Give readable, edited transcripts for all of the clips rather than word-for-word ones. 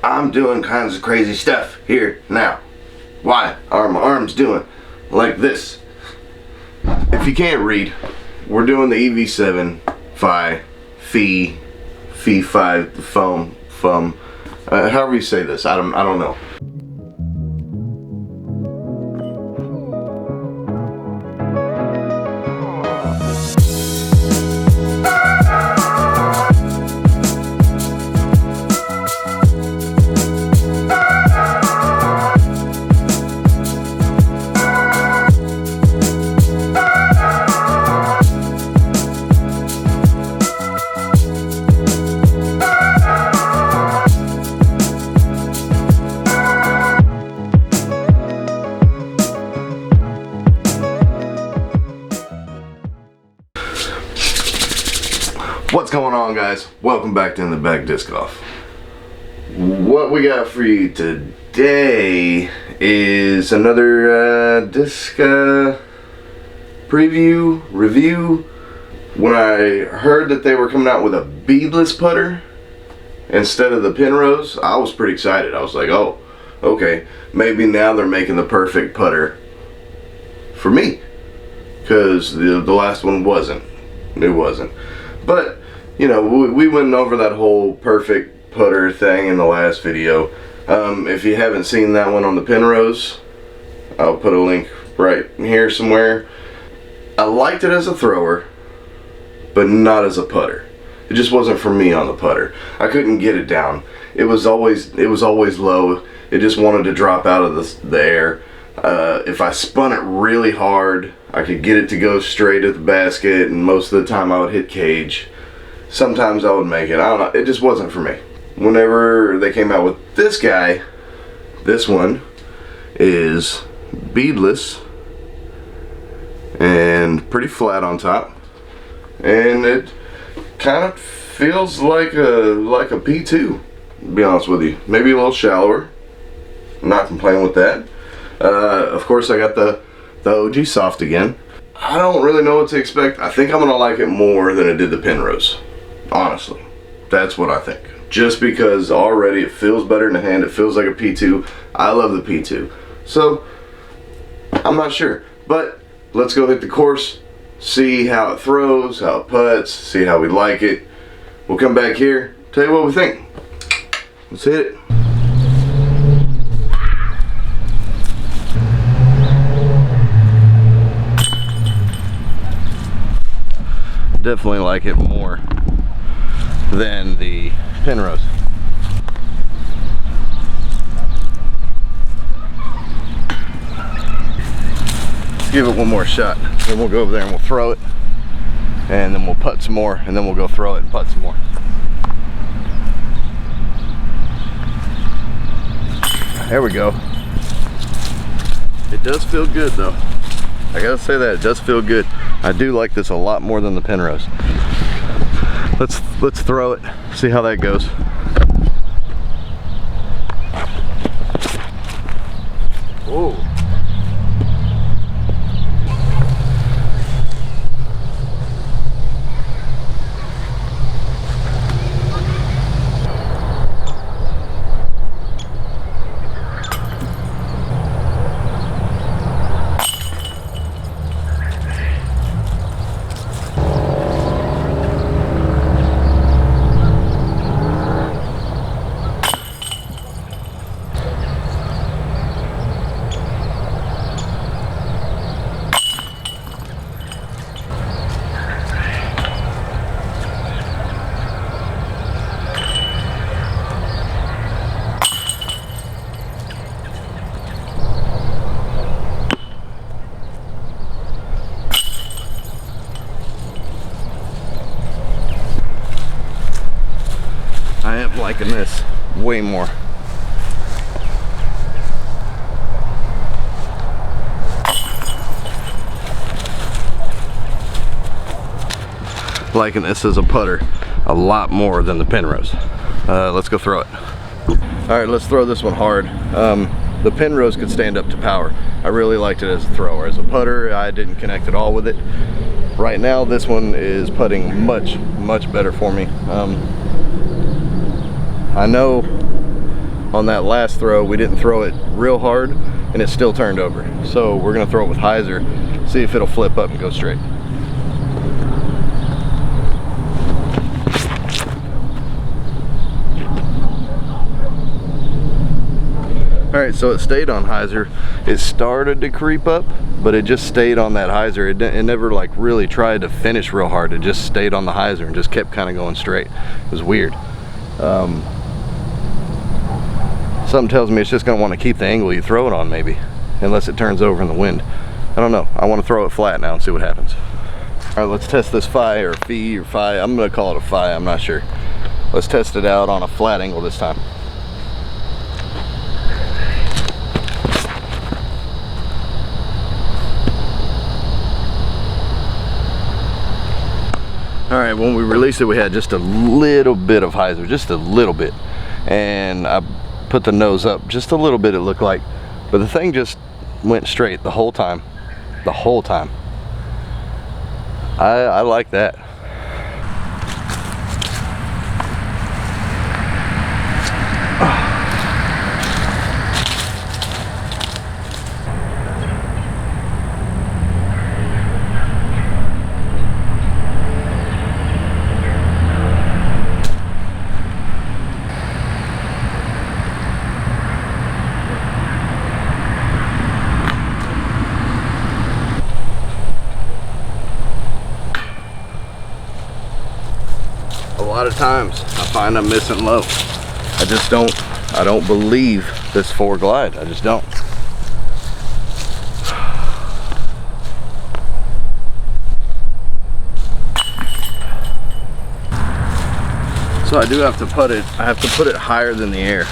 I'm doing kinds of crazy stuff here now. Why are my arms doing like this? If you can't read, we're doing the EV-7 PHI, foam, however you say this, I don't know. What's going on, guys? Welcome back to In the Bag Disc Golf. What we got for you today is another disc preview, review. When I heard that they were coming out with a beadless putter instead of the Penrose, I was pretty excited. I was like, oh, okay, maybe now they're making the perfect putter for me, because the last one wasn't. It wasn't. But you know, we went over that whole perfect putter thing in the last video. If you haven't seen that one on the Penrose, I'll put a link right here somewhere. I liked it as a thrower, but not as a putter. It just wasn't for me on the putter. I couldn't get it down. It was always low. It just wanted to drop out of the air. If I spun it really hard, I could get it to go straight at the basket, and most of the time I would hit cage. Sometimes I would make it. I don't know. It just wasn't for me. Whenever they came out with this guy, this one is beadless and pretty flat on top, and it kind of feels like a P2, to be honest with you. Maybe a little shallower. I'm not complaining with that. Of course, I got the OG Soft again. I don't really know what to expect. I think I'm gonna like it more than I did the Penrose. Honestly, that's what I think. Just because already it feels better in the hand. It feels like a P2. I love the P2. So, I'm not sure. But, let's go hit the course, see how it throws, how it putts, see how we like it. We'll come back here, tell you what we think. Let's hit it. Definitely like it more than the Penrose. Give it one more shot, then we'll go over there and we'll throw it, and then we'll putt some more, and then we'll go throw it and putt some more. There we go. It does feel good though. I gotta say that, it does feel good. I do like this a lot more than the Penrose. Let's throw it, see how that goes. Whoa. I am liking this way more. Liking this as a putter a lot more than the Penrose. Let's go throw it. All right, let's throw this one hard. The Penrose could stand up to power. I really liked it as a thrower. As a putter, I didn't connect at all with it. Right now, this one is putting much better for me. I know on that last throw, we didn't throw it real hard and it still turned over. So we're gonna throw it with hyzer, see if it'll flip up and go straight. All right, so it stayed on hyzer. It started to creep up, but it just stayed on that hyzer. It never like really tried to finish real hard. It just stayed on the hyzer and just kept kind of going straight. It was weird. Something tells me it's just gonna want to keep the angle you throw it on, maybe, unless it turns over in the wind. I don't know. I want to throw it flat now and see what happens. All right, let's test this PHI or PHI or PHI. I'm gonna call it a PHI, I'm not sure. Let's test it out on a flat angle this time. All right, when we released it, we had just a little bit of hyzer, just a little bit. And I put the nose up just a little bit, it looked like. But the thing just went straight the whole time. The whole time. I like that. A lot of times I find I'm missing low. I don't believe this 4 glide. I just don't. So I do have to putt it. I have to put it higher than the air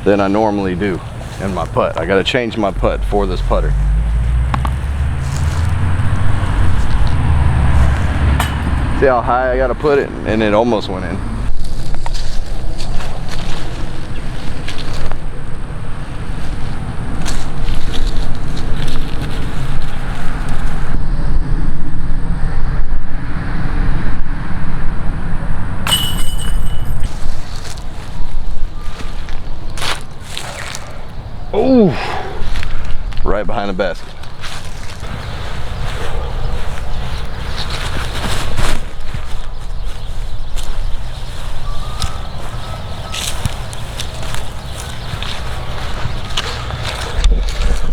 than I normally do in my putt. I got to change my putt for this putter. See how high I got to put it, and it almost went in. Ooh, right behind the basket.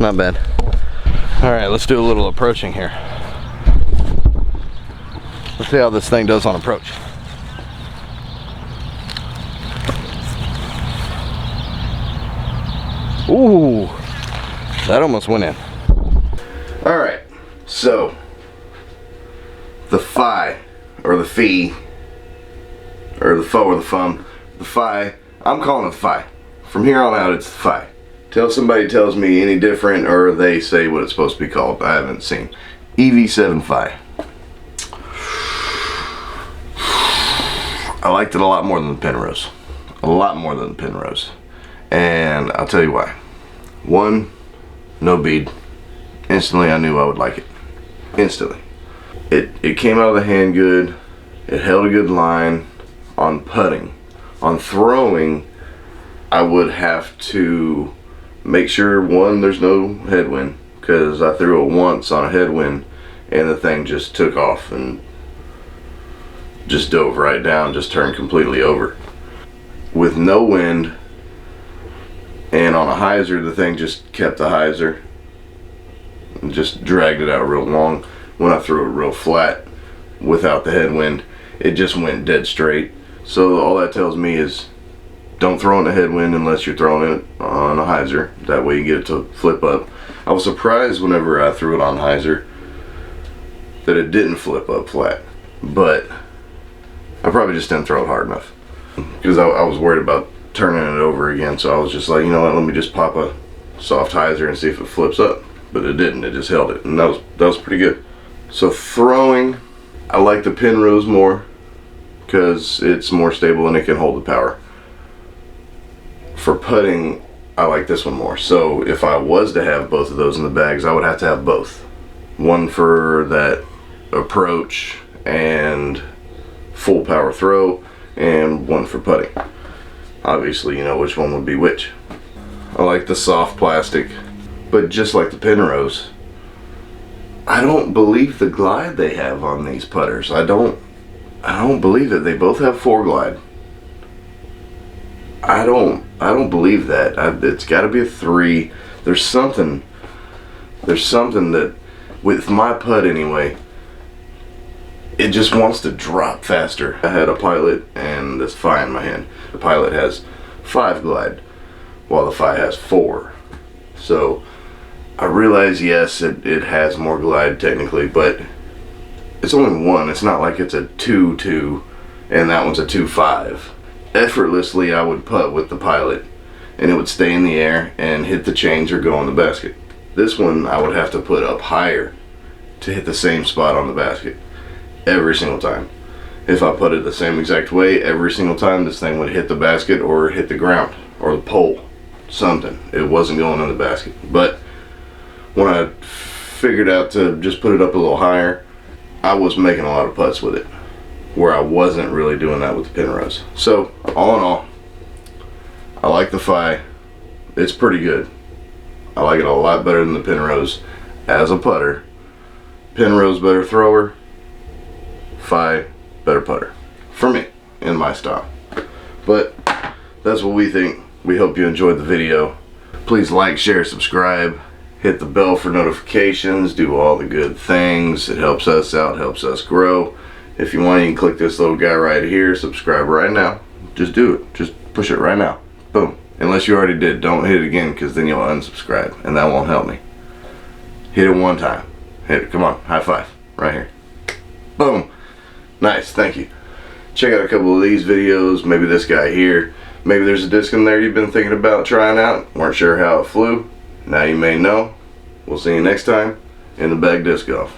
Not bad. All right, let's do a little approaching here. Let's see how this thing does on approach. Ooh, that almost went in. All right, so the PHI or the fee or the faux or the fum, the PHI, I'm calling it PHI. From here on out, it's the PHI. Till somebody tells me any different or they say what it's supposed to be called, I haven't seen. EV-7 PHI. I liked it a lot more than the Penrose. A lot more than the Penrose. And I'll tell you why. One, no bead. Instantly I knew I would like it. Instantly. It came out of the hand good. It held a good line on putting. On throwing, I would have to make sure, one, there's no headwind, because I threw it once on a headwind and the thing just took off and just dove right down, just turned completely over. With no wind and on a hyzer, the thing just kept the hyzer and just dragged it out real long. When I threw it real flat without the headwind, it just went dead straight. So all that tells me is don't throw in a headwind unless you're throwing it on a hyzer. That way you get it to flip up. I was surprised whenever I threw it on hyzer that it didn't flip up flat, but I probably just didn't throw it hard enough because I was worried about turning it over again. So I was just like, you know what, let me just pop a soft hyzer and see if it flips up. But it didn't, it just held it, and that was pretty good. So throwing, I like the Penrose more because it's more stable and it can hold the power. For putting, I like this one more. So if I was to have both of those in the bags, I would have to have both. One for that approach and full power throw, and one for putting. obviously you know which one would be which. I like the soft plastic, but just like the Penrose, I don't believe the glide they have on these putters. I don't believe it. They both have 4-glide. I don't believe that. It's got to be a 3. There's something that, with my putt anyway, it just wants to drop faster. I had a Pilot and this PHI in my hand. The Pilot has 5-glide, while the PHI has 4. So I realize, yes, it has more glide technically, but it's only 1. It's not like it's a 2-2 and that one's a 2-5. Effortlessly, I would putt with the Pilot and it would stay in the air and hit the chains or go in the basket. This one I would have to put up higher to hit the same spot on the basket every single time. If I put it the same exact way every single time, this thing would hit the basket or hit the ground or the pole, something. It wasn't going in the basket. But when I figured out to just put it up a little higher, I was making a lot of putts with it, where I wasn't really doing that with the Penrose. So all in all, I like the PHI. It's pretty good. I like it a lot better than the Penrose as a putter. Penrose better thrower, PHI better putter for me, in my style. But that's what we think. We hope you enjoyed the video. Please like, share, subscribe, hit the bell for notifications, do all the good things. It helps us out, helps us grow. If you want, you can click this little guy right here, subscribe right now. Just do it. Just push it right now. Boom. Unless you already did, don't hit it again, because then you'll unsubscribe and that won't help me. Hit it one time. Hit it. Come on. High five. Right here. Boom. Nice. Thank you. Check out a couple of these videos. Maybe this guy here. Maybe there's a disc in there you've been thinking about trying out. Weren't sure how it flew. Now you may know. We'll see you next time in the Bag Disc Golf.